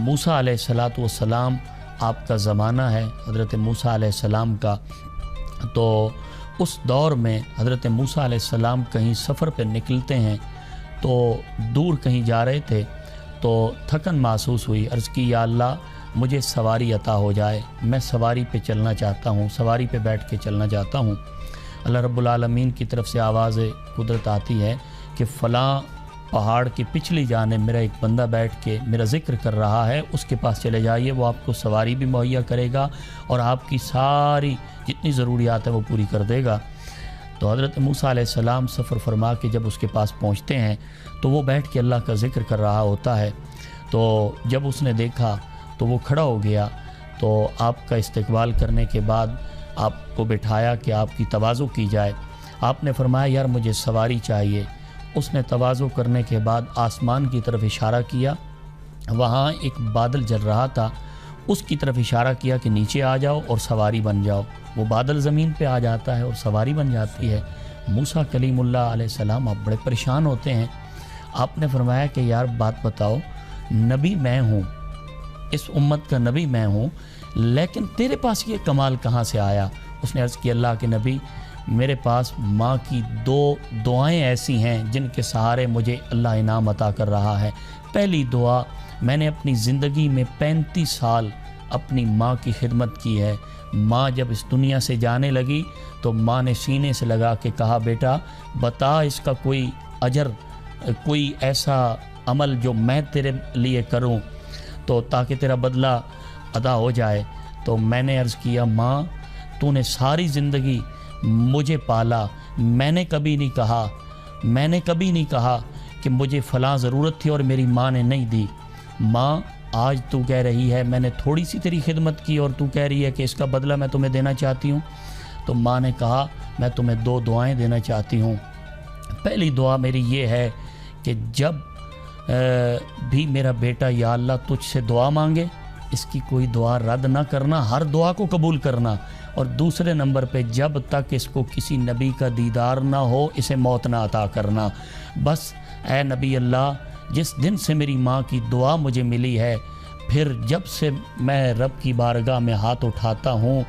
موسیٰ علیہ الصلاۃ والسلام آپ کا زمانہ ہے حضرت موسیٰ علیہ السلام کا، تو اس دور میں حضرت موسیٰ علیہ السلام کہیں سفر پہ نکلتے ہیں تو دور کہیں جا رہے تھے تو تھکن محسوس ہوئی، عرض کی یا اللہ مجھے سواری عطا ہو جائے، میں سواری پہ چلنا چاہتا ہوں، سواری پہ بیٹھ کے چلنا چاہتا ہوں۔ اللہ رب العالمین کی طرف سے آواز قدرت آتی ہے کہ فلاں پہاڑ کی پچھلی جانب میرا ایک بندہ بیٹھ کے میرا ذکر کر رہا ہے، اس کے پاس چلے جائیے، وہ آپ کو سواری بھی مہیا کرے گا اور آپ کی ساری جتنی ضروریات ہیں وہ پوری کر دے گا۔ تو حضرت موسیٰ علیہ السلام سفر فرما کے جب اس کے پاس پہنچتے ہیں تو وہ بیٹھ کے اللہ کا ذکر کر رہا ہوتا ہے، تو جب اس نے دیکھا تو وہ کھڑا ہو گیا، تو آپ کا استقبال کرنے کے بعد آپ کو بٹھایا کہ آپ کی تواضع کی جائے۔ آپ نے فرمایا یار مجھے سواری چاہیے۔ اس نے تواضع کرنے کے بعد آسمان کی طرف اشارہ کیا، وہاں ایک بادل جل رہا تھا، اس کی طرف اشارہ کیا کہ نیچے آ جاؤ اور سواری بن جاؤ۔ وہ بادل زمین پہ آ جاتا ہے اور سواری بن جاتی ہے۔ موسیٰ کلیم اللہ علیہ السلام آپ بڑے پریشان ہوتے ہیں۔ آپ نے فرمایا کہ یار بات بتاؤ، نبی میں ہوں، اس امت کا نبی میں ہوں، لیکن تیرے پاس یہ کمال کہاں سے آیا؟ اس نے عرض کی اللہ کے نبی میرے پاس ماں کی 2 دعائیں ایسی ہیں جن کے سہارے مجھے اللہ انعام عطا کر رہا ہے۔ پہلی دعا، میں نے اپنی زندگی میں 35 سال اپنی ماں کی خدمت کی ہے۔ ماں جب اس دنیا سے جانے لگی تو ماں نے سینے سے لگا کے کہا بیٹا بتا اس کا کوئی اجر، کوئی ایسا عمل جو میں تیرے لیے کروں تو تاکہ تیرا بدلہ ادا ہو جائے۔ تو میں نے عرض کیا ماں تو نے ساری زندگی مجھے پالا، میں نے کبھی نہیں کہا کہ مجھے فلاں ضرورت تھی اور میری ماں نے نہیں دی۔ ماں آج تو کہہ رہی ہے میں نے تھوڑی سی تیری خدمت کی اور تو کہہ رہی ہے کہ اس کا بدلہ میں تمہیں دینا چاہتی ہوں۔ تو ماں نے کہا میں تمہیں 2 دعائیں دینا چاہتی ہوں۔ پہلی دعا میری یہ ہے کہ جب بھی میرا بیٹا یا اللہ تجھ سے دعا مانگے اس کی کوئی دعا رد نہ کرنا، ہر دعا کو قبول کرنا، اور دوسرے نمبر پہ جب تک اس کو کسی نبی کا دیدار نہ ہو اسے موت نہ عطا کرنا۔ بس اے نبی اللہ جس دن سے میری ماں کی دعا مجھے ملی ہے پھر جب سے میں رب کی بارگاہ میں ہاتھ اٹھاتا ہوں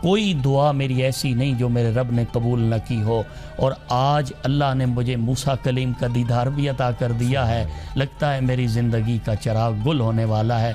کوئی دعا میری ایسی نہیں جو میرے رب نے قبول نہ کی ہو، اور آج اللہ نے مجھے موسیٰ کلیم کا دیدار بھی عطا کر دیا ہے، لگتا ہے میری زندگی کا چراغ گل ہونے والا ہے۔